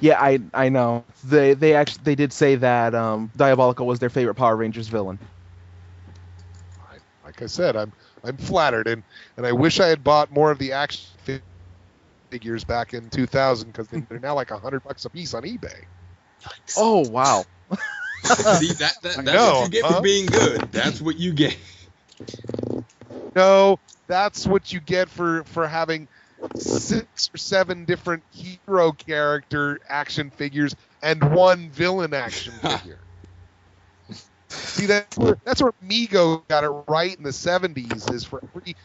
yeah, I know. They did say that Diabolico was their favorite Power Rangers villain. Like I said, I'm flattered, and I wish I had bought more of the action figures back in 2000 because they're now like $100 a piece on eBay. Oh wow! See, that's what you get for being good. That's what you get. No, that's what you get for having 6 or 7 different hero character action figures and 1 villain action figure. See, that's where Mego got it right in the 70s, is for every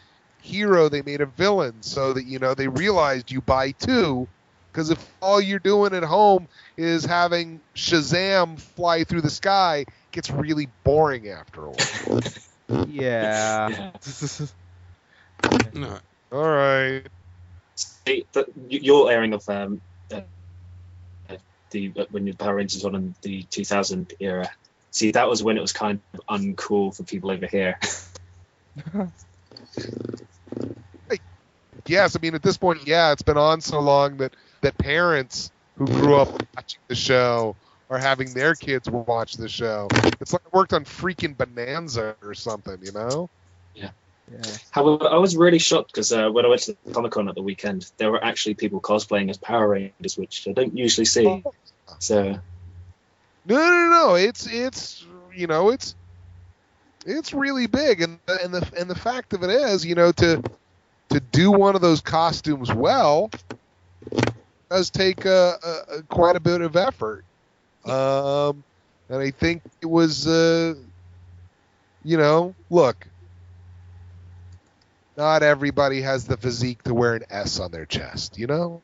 hero they made a villain, so that, they realized you buy 2, because if all you're doing at home is having Shazam fly through the sky, it gets really boring after a while. Yeah. No. All right. See, your airing of when the Power Rangers was on in the 2000 era. See, that was when it was kind of uncool for people over here. Yes, I mean, at this point, it's been on so long that parents who grew up watching the show are having their kids watch the show. It's like I worked on freaking Bonanza or something, Yeah. Yeah. However, I was really shocked because when I went to the Comic-Con at the weekend, there were actually people cosplaying as Power Rangers, which I don't usually see. So... No. It's really big, and the fact of it is, to do one of those costumes well does take quite a bit of effort. And I think it was, look, not everybody has the physique to wear an S on their chest, No.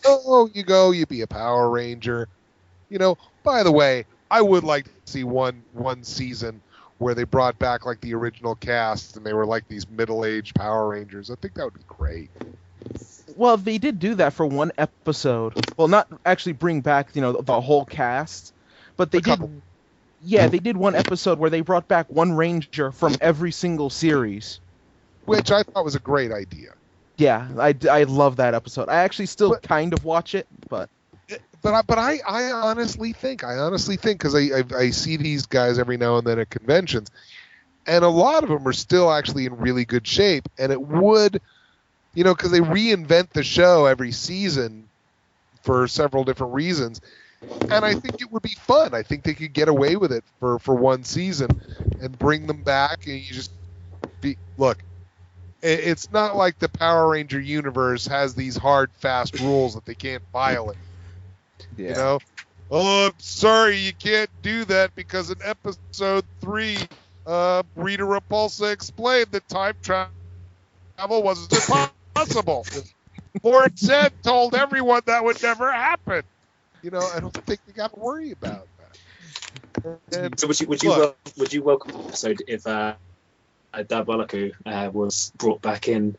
Oh, you be a Power Ranger. By the way, I would like to see one season where they brought back like the original cast and they were like these middle-aged Power Rangers. I think that would be great. Well, they did do that for one episode. Well, not actually bring back, the whole cast, but they did. Yeah, they did one episode where they brought back one Ranger from every single series, which I thought was a great idea. Yeah, I love that episode. I actually still kind of watch it, but I honestly think because I see these guys every now and then at conventions, and a lot of them are still actually in really good shape, and it would, because they reinvent the show every season for several different reasons, and I think it would be fun. I think they could get away with it for one season and bring them back, and you just look. It's not like the Power Ranger universe has these hard, fast rules that they can't violate. Yeah. Oh, I'm sorry, you can't do that because in episode 3, Rita Repulsa explained that time travel wasn't impossible. Lord Zed told everyone that would never happen. I don't think they got to worry about that. And So would you welcome the episode if Diabolico was brought back in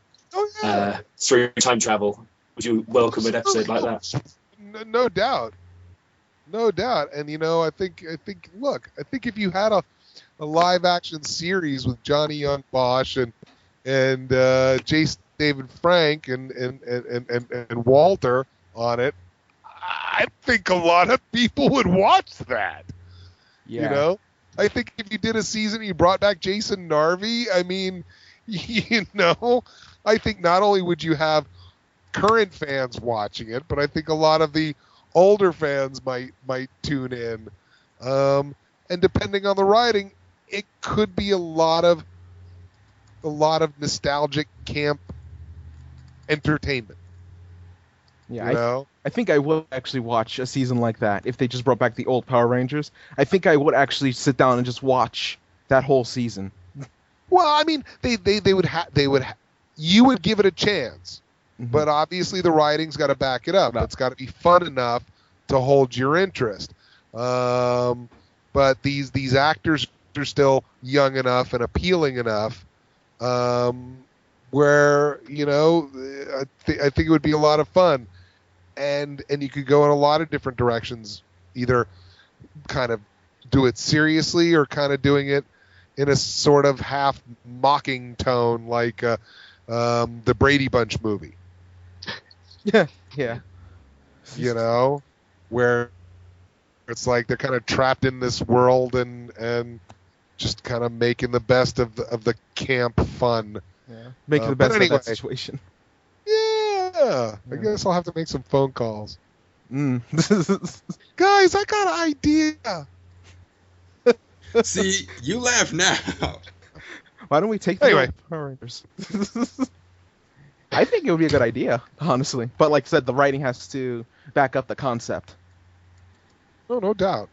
through time travel? Would you welcome an episode like that? No doubt. And I think if you had a live action series with Johnny Young Bosch and Jason David Frank and Walter on it, I think a lot of people would watch that. Yeah. I think if you did a season and you brought back Jason Narvi, I mean, I think not only would you have current fans watching it, but I think a lot of the older fans might tune in. And depending on the writing, it could be a lot of nostalgic camp entertainment. Yeah, I think I would actually watch a season like that if they just brought back the old Power Rangers. I think I would actually sit down and just watch that whole season. Well, I mean, you would give it a chance, but obviously the writing's got to back it up. It's got to be fun enough to hold your interest. But but these actors are still young enough and appealing enough, where I think it would be a lot of fun, and you could go in a lot of different directions, either kind of do it seriously or kind of doing it in a sort of half mocking tone, like the Brady Bunch movie. Yeah. Where it's like they're kind of trapped in this world and just kind of making the best of the camp fun. Yeah. Making the but best anyway, of that situation. Yeah, I guess I'll have to make some phone calls. Mm. Guys, I got an idea. See, you laugh now. Why don't we take the Power Rangers? I think it would be a good idea, honestly. But like I said, the writing has to back up the concept. Oh, no doubt.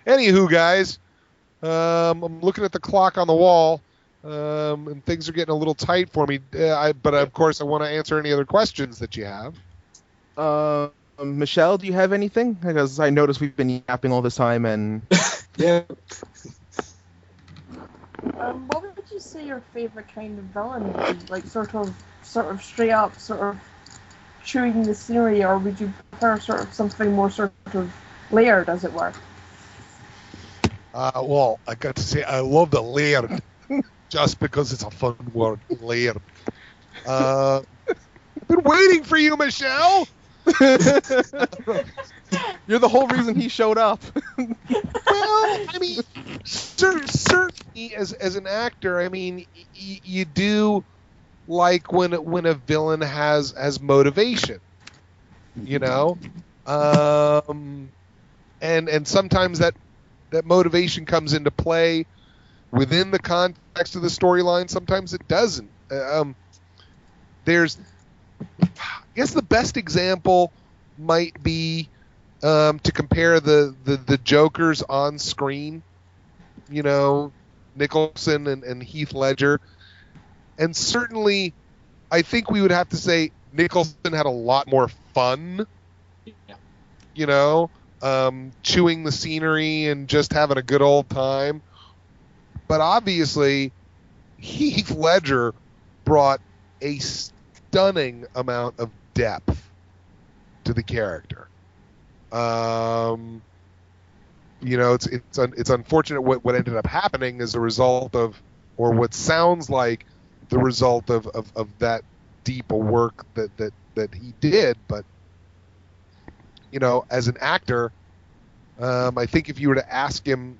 Anywho, guys, I'm looking at the clock on the wall, and things are getting a little tight for me. But of course, I want to answer any other questions that you have. Michelle, do you have anything? Because I noticed we've been yapping all this time, and Yeah. What would you say your favorite kind of villain would be? Like sort of straight up, sort of chewing the scenery, or would you prefer sort of something more sort of layered, as it were? Well, I got to say, I love the layered, just because it's a fun word, layered. I've been waiting for you, Michelle. You're the whole reason he showed up. Well, I mean, certainly as an actor, I mean, you do like when a villain has motivation, and sometimes that motivation comes into play within the context of the storyline. Sometimes it doesn't. There's, I guess, the best example might be to compare the Jokers on screen, Nicholson and Heath Ledger. And certainly, I think we would have to say Nicholson had a lot more fun, chewing the scenery and just having a good old time. But obviously, Heath Ledger brought a stunning amount of depth to the character. It's unfortunate what ended up happening as a result of, or what sounds like the result of that deep a work that he did. But as an actor, I think if you were to ask him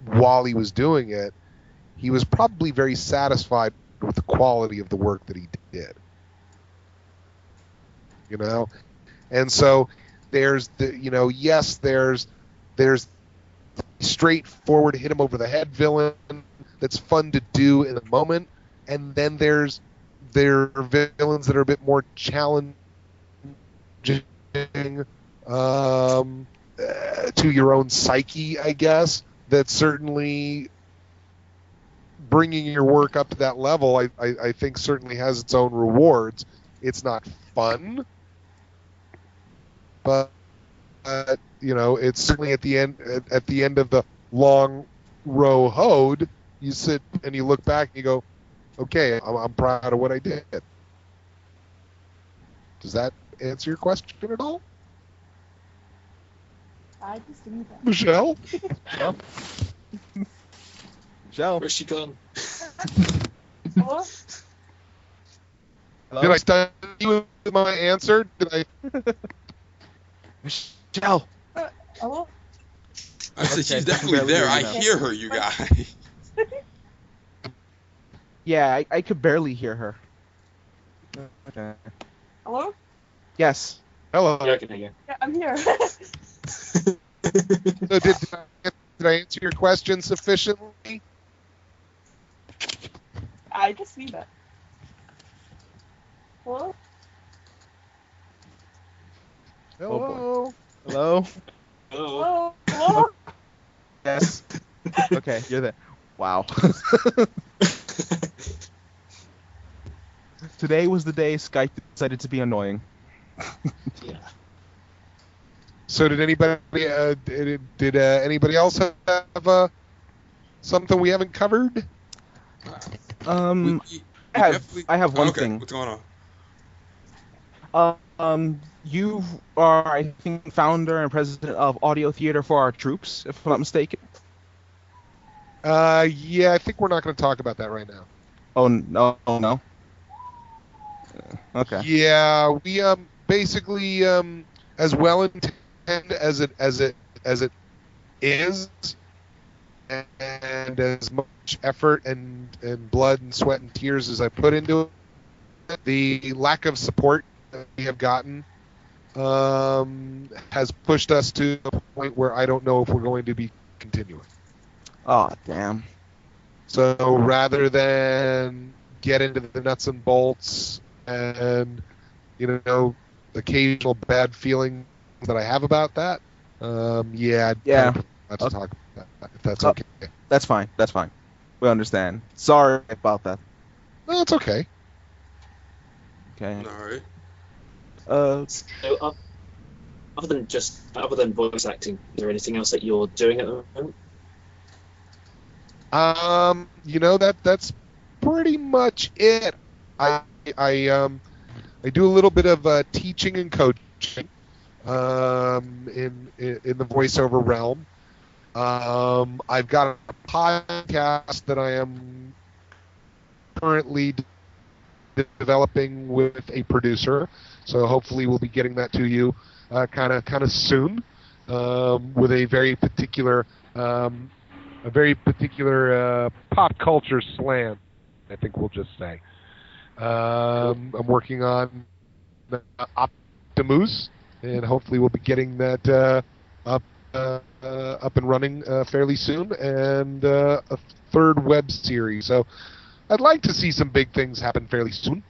while he was doing it, he was probably very satisfied with the quality of the work that he did. And so there's there's straightforward hit him over the head villain that's fun to do in the moment, and then there are villains that are a bit more challenging to your own psyche, I guess. That certainly bringing your work up to that level, I think certainly has its own rewards. It's not fun, but it's certainly at the end of the long row hoed, you sit and you look back and you go, okay, I'm proud of what I did. Does that answer your question at all? I just didn't know. Michelle? Michelle? Where's she gone? Hello? Hello? Did I stun you with my answer? Did I? Michelle? Hello? I said Okay, she's definitely barely there. hear I you now. hear her, you guys. Yeah, I could barely hear her. Okay. Hello? Yes. Hello. Yeah, I can hear you. Yeah, I'm here. So did I answer your question sufficiently? I just need it. Hello? Hello. Hello? Oh. Hello? Hello? Yes. Okay, you're there. Wow. Today was the day Skype decided to be annoying. Yeah. So did anybody did anybody else have something we haven't covered? I we have definitely- I have one okay, thing. what's going on? You are, I think, founder and president of Audio Theater for Our Troops, if I'm not mistaken. Yeah, I think we're not going to talk about that right now. Oh no, no. Okay. Yeah, we basically as well intended as it is, and as much effort and blood and sweat and tears as I put into it, the lack of support that we have gotten has pushed us to a point where I don't know if we're going to be continuing. Oh damn. So rather than get into the nuts and bolts and, occasional bad feelings that I have about that, I'd Yeah. kind of not to talk about that, if that's okay. That's fine. That's fine. We understand. Sorry about that. No, it's okay. Okay. All right. So, other than voice acting, is there anything else that you're doing at the moment? That's pretty much it. I do a little bit of teaching and coaching in the voiceover realm. I've got a podcast that I am currently developing with a producer, so hopefully we'll be getting that to you kind of soon, with a very particular pop culture slant, I think we'll just say. I'm working on Optimoose, and hopefully we'll be getting that up and running fairly soon, and a third web series. So I'd like to see some big things happen fairly soon.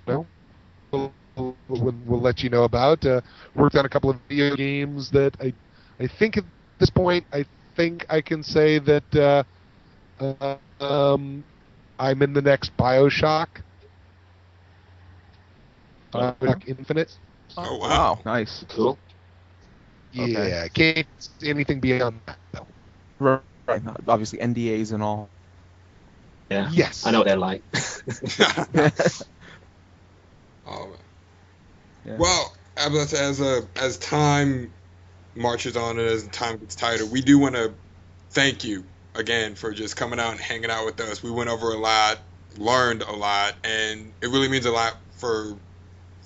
We'll let you know about. Worked on a couple of video games that I think at this point I think I can say that I'm in the next BioShock. BioShock Infinite. Oh wow. Nice. Cool. Yeah, can't say anything beyond that though. Right. Obviously NDAs and all. Yeah. Yes. I know what they're like. Oh, man. Yeah. Well, as time marches on and as time gets tighter, we do want to thank you again for just coming out and hanging out with us. We went over a lot, learned a lot, and it really means a lot for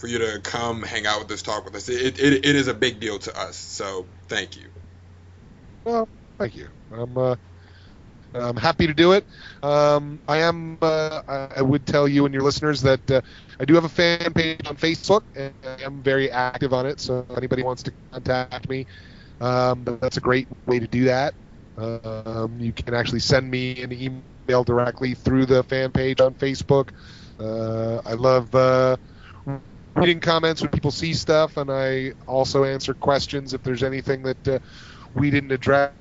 you to come hang out with us, talk with us. It is a big deal to us, so thank you. Well, thank you. I'm happy to do it. I would tell you and your listeners that I do have a fan page on Facebook, and I am very active on it. So if anybody wants to contact me, that's a great way to do that. You can actually send me an email directly through the fan page on Facebook. I love reading comments when people see stuff, and I also answer questions if there's anything that we didn't address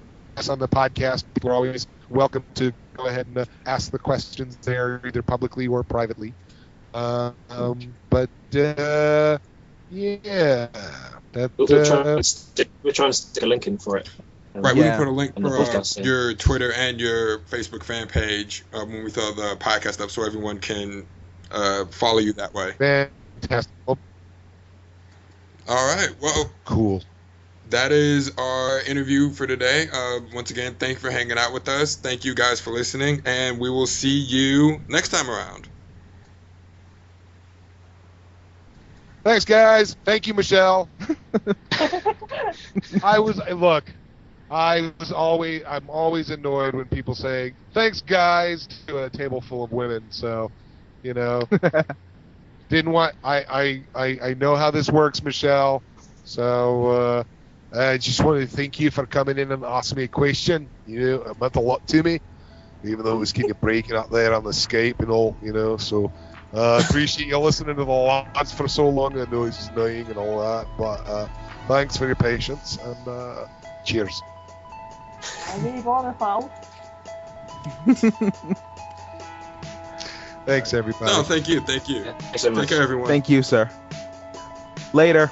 on the podcast. People are always welcome to go ahead and ask the questions there, either publicly or privately. Yeah, that, we're trying to stick a link in for it. Right, Yeah. we can put a link On the for podcast, yeah. your Twitter and your Facebook fan page when we throw the podcast up, so everyone can follow you that way. fantastic. Oh, All right, well, cool. that is our interview for today. Once again, thank you for hanging out with us. Thank you guys for listening, and we will see you next time around. Thanks, guys. Thank you, Michelle. I'm always annoyed when people say thanks, guys, to a table full of women. So, didn't want. I know how this works, Michelle. So I just wanted to thank you for coming in and asking me a question. It meant a lot to me, even though it was kind of breaking up there on the Skype and all. So. Appreciate you listening to the lads for so long. I know it's annoying and all that, but thanks for your patience, and cheers. I really bother, pal. Thanks, everybody. No, thank you. Yeah, thanks so much. Take care, everyone. Thank you, sir. Later.